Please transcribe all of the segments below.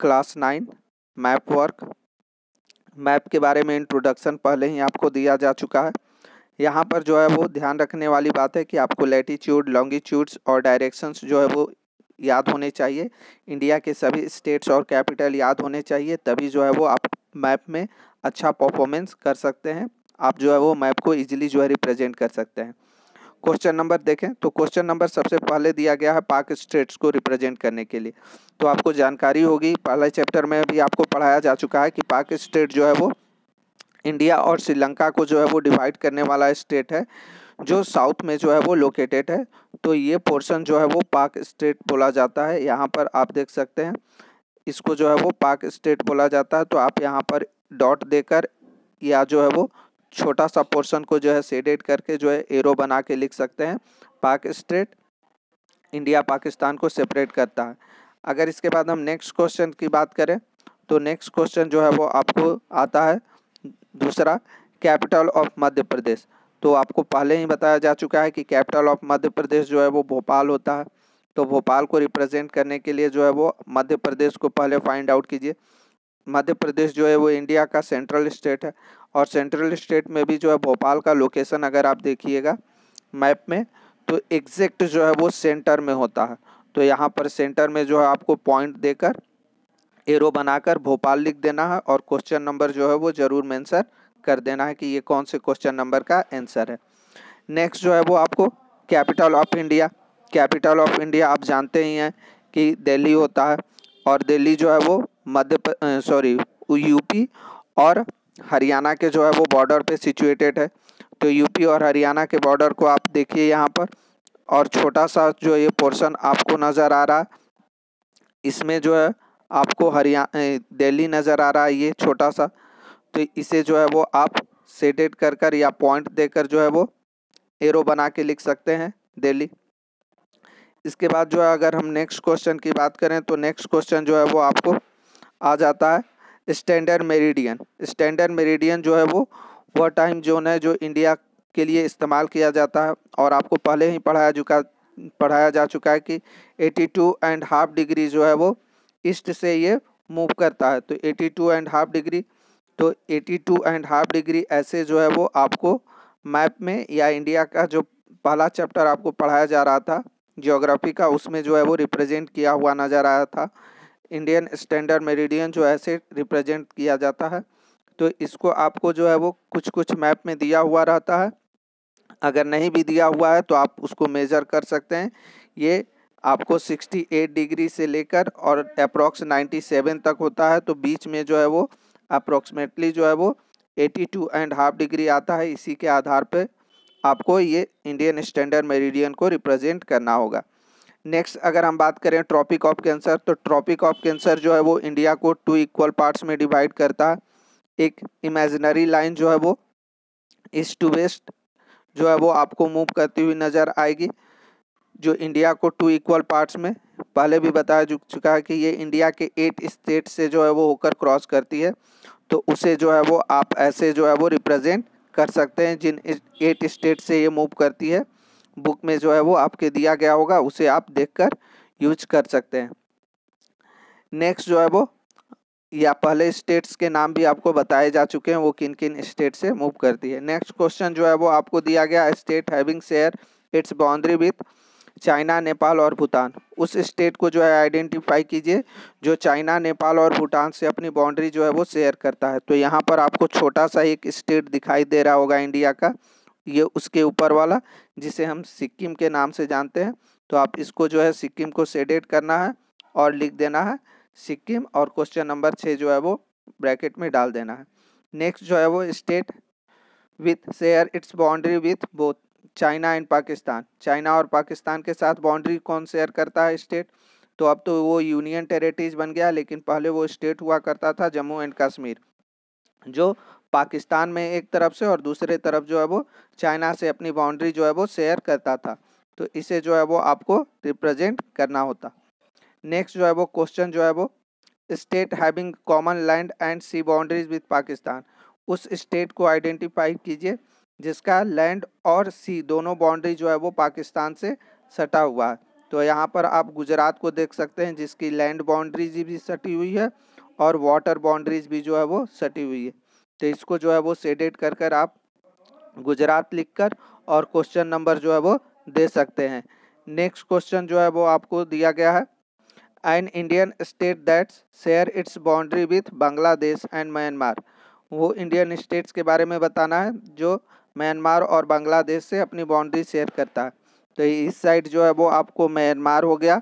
Class 9 map work. Map के बारे में इंट्रोडक्शन पहले ही आपको दिया जा चुका है। यहाँ पर जो है वो ध्यान रखने वाली बात है कि आपको लैटिट्यूड, लॉन्गिट्यूड्स और डायरेक्शंस जो है वो याद होने चाहिए। इंडिया के सभी स्टेट्स और कैपिटल याद होने चाहिए, तभी जो है वो आप मैप में अच्छा परफॉर्मेंस कर सकते हैं। आप जो है वो मैप को इजीली जो है रिप्रेजेंट कर सकते हैं। क्वेश्चन नंबर देखें तो क्वेश्चन नंबर सबसे पहले दिया गया है पाक स्टेट्स को रिप्रेजेंट करने के लिए। तो आपको जानकारी होगी, पहले चैप्टर में भी आपको पढ़ाया जा चुका है कि पाक स्टेट जो है वो इंडिया और श्रीलंका को जो है वो डिवाइड करने वाला स्टेट है, जो साउथ में जो है वो लोकेटेड है। तो ये पोर्शन जो है वो पाक स्टेट बोला जाता है। यहाँ पर आप देख सकते हैं, इसको जो है वो पाक स्टेट बोला जाता है। तो आप यहाँ पर डॉट देकर या जो है वो छोटा सा पोर्शन को जो है शेडेड करके जो है एरो बना के लिख सकते हैं। पाक स्टेट इंडिया पाकिस्तान को सेपरेट करता है। अगर इसके बाद हम नेक्स्ट क्वेश्चन की बात करें तो नेक्स्ट क्वेश्चन जो है वो आपको आता है दूसरा, कैपिटल ऑफ मध्य प्रदेश। तो आपको पहले ही बताया जा चुका है कि कैपिटल ऑफ मध्य प्रदेश जो है वो भोपाल होता है। तो भोपाल को रिप्रेजेंट करने के लिए जो है वो मध्य प्रदेश को पहले फाइंड आउट कीजिए। मध्य प्रदेश जो है वो इंडिया का सेंट्रल स्टेट है, और सेंट्रल स्टेट में भी जो है भोपाल का लोकेशन अगर आप देखिएगा मैप में तो एग्जैक्ट जो है वो सेंटर में होता है। तो यहाँ पर सेंटर में जो है आपको पॉइंट देकर एरो बनाकर भोपाल लिख देना है, और क्वेश्चन नंबर जो है वो जरूर मेंशन कर देना है कि ये कौन से क्वेश्चन नंबर का आंसर है। नेक्स्ट जो है वो आपको capital of India. Capital of India आप जानते ही हैं कि दिल्ली होता है, और दिल्ली जो है वो यूपी और हरियाणा के जो है वो बॉर्डर पे सिचुएटेड है। तो यूपी और हरियाणा के बॉर्डर को आप देखिए यहाँ पर, और छोटा सा जो ये पोर्शन आपको नज़र आ रहा है, इसमें जो है आपको दिल्ली नज़र आ रहा है, ये छोटा सा। तो इसे जो है वो आप शेडेड कर या पॉइंट देकर जो है वो एरो बना के लिख सकते हैं दिल्ली। इसके बाद जो है अगर हम नेक्स्ट क्वेश्चन की बात करें तो नेक्स्ट क्वेश्चन जो है वो आपको आ जाता है स्टैंडर्ड मेरिडियन। स्टैंडर्ड मेरिडियन जो है वो वह टाइम जोन है जो इंडिया के लिए इस्तेमाल किया जाता है, और आपको पहले ही पढ़ाया जा चुका है कि 82.5 डिग्री जो है वो ईस्ट से ये मूव करता है। तो 82.5 डिग्री, तो 82.5 डिग्री ऐसे जो है वो आपको मैप में या इंडिया का जो पहला चैप्टर आपको पढ़ाया जा रहा था ज्योग्राफी का, उसमें जो है वो रिप्रेजेंट किया हुआ नज़र आया था। इंडियन स्टैंडर्ड मेरिडियन जो ऐसे रिप्रेजेंट किया जाता है। तो इसको आपको जो है वो कुछ कुछ मैप में दिया हुआ रहता है, अगर नहीं भी दिया हुआ है तो आप उसको मेज़र कर सकते हैं। ये आपको 68 डिग्री से लेकर और अप्रॉक्स 97 तक होता है। तो बीच में जो है वो अप्रॉक्सीमेटली जो है वो 82.5 डिग्री आता है। इसी के आधार पे आपको ये इंडियन स्टैंडर्ड मेरिडियन को रिप्रेजेंट करना होगा। नेक्स्ट अगर हम बात करें ट्रॉपिक ऑफ कैंसर, तो ट्रॉपिक ऑफ कैंसर जो है वो इंडिया को 2 इक्वल पार्ट्स में डिवाइड करता है। एक इमेजिनरी लाइन जो है वो ईस्ट टू वेस्ट जो है वो आपको मूव करती हुई नज़र आएगी, जो इंडिया को 2 इक्वल पार्ट्स में पहले भी बताया चुका है कि ये इंडिया के 8 स्टेट से जो है वो होकर क्रॉस करती है। तो उसे जो है वो आप ऐसे जो है वो रिप्रेजेंट कर सकते हैं, जिन 8 स्टेट से ये मूव करती है। बुक में जो है वो आपके दिया गया होगा, उसे आप देखकर यूज कर सकते हैं। नेक्स्ट जो है वो या पहले स्टेट्स के नाम भी आपको बताए जा चुके हैं, वो किन किन स्टेट से मूव करती है। नेक्स्ट क्वेश्चन जो है वो आपको दिया गया, state having share its boundary with China, Nepal और भूटान। उस स्टेट को जो है आइडेंटिफाई कीजिए जो चाइना, नेपाल और भूटान से अपनी बाउंड्री जो है वो शेयर करता है। तो यहाँ पर आपको छोटा सा एक स्टेट दिखाई दे रहा होगा इंडिया का, ये उसके ऊपर वाला जिसे हम सिक्किम के नाम से जानते हैं। तो आप इसको जो है सिक्किम को शेडेड करना है और लिख देना है सिक्किम, और क्वेश्चन नंबर 6 जो है वो ब्रैकेट में डाल देना है। नेक्स्ट जो है वो state with share its boundary with both China and Pakistan. China और पाकिस्तान के साथ बाउंड्री कौन शेयर करता है स्टेट? तो अब तो वो यूनियन टेरिटरीज बन गया, लेकिन पहले वो स्टेट हुआ करता था जम्मू एंड कश्मीर, जो पाकिस्तान में एक तरफ से और दूसरे तरफ जो है वो चाइना से अपनी बाउंड्री जो है वो शेयर करता था। तो इसे जो है वो आपको रिप्रेजेंट करना होता। नेक्स्ट जो है वो क्वेश्चन जो है वो state having common land and sea boundaries with Pakistan. उस स्टेट को आइडेंटिफाई कीजिए जिसका लैंड और सी दोनों बाउंड्री जो है वो पाकिस्तान से सटा हुआ है। तो यहाँ पर आप गुजरात को देख सकते हैं जिसकी लैंड बाउंड्रीज भी सटी हुई है और वाटर बाउंड्रीज भी जो है वो सटी हुई है। तो इसको जो है वो शेडेड कर कर आप गुजरात लिखकर और क्वेश्चन नंबर जो है वो दे सकते हैं। नेक्स्ट क्वेश्चन जो है वो आपको दिया गया है, an Indian state that share its boundary with Bangladesh and Myanmar. वो इंडियन स्टेट्स के बारे में बताना है जो म्यांमार और बांग्लादेश से अपनी बाउंड्री शेयर करता है। तो इस साइड जो है वो आपको म्यांमार हो गया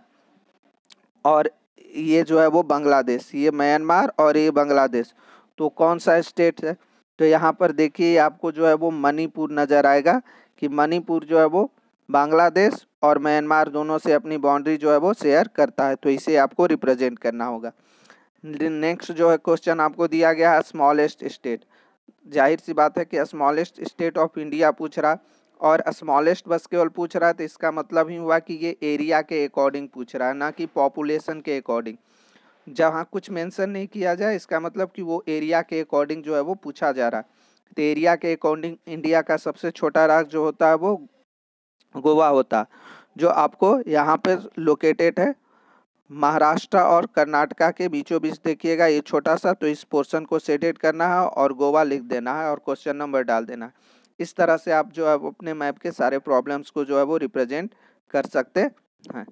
और ये जो है वो बांग्लादेश, ये म्यांमार और ये बांग्लादेश। तो कौन सा स्टेट है? तो यहाँ पर देखिए आपको जो है वो मणिपुर नज़र आएगा कि मणिपुर जो है वो बांग्लादेश और म्यांमार दोनों से अपनी बाउंड्री जो है वो शेयर करता है। तो इसे आपको रिप्रेजेंट करना होगा। नेक्स्ट जो है क्वेश्चन आपको दिया गया है स्मॉलेस्ट स्टेट। जाहिर सी बात है कि स्मॉलेस्ट स्टेट ऑफ इंडिया पूछ रहा और स्मॉलेस्ट बस केवल पूछ रहा है, तो इसका मतलब ही हुआ कि ये एरिया के अकॉर्डिंग पूछ रहा है, ना कि पॉपुलेशन के अकॉर्डिंग। जहाँ कुछ मेंशन नहीं किया जाए इसका मतलब कि वो एरिया के अकॉर्डिंग जो है वो पूछा जा रहा है। तो एरिया के अकॉर्डिंग इंडिया का सबसे छोटा राज्य जो होता है वो गोवा होता, जो आपको यहाँ पे लोकेटेड है महाराष्ट्र और कर्नाटका के बीचों बीच। देखिएगा ये छोटा सा, तो इस पोर्शन को शेडेड करना है और गोवा लिख देना है और क्वेश्चन नंबर डाल देना है। इस तरह से आप जो है अपने मैप के सारे प्रॉब्लम्स को जो है वो रिप्रेजेंट कर सकते हैं।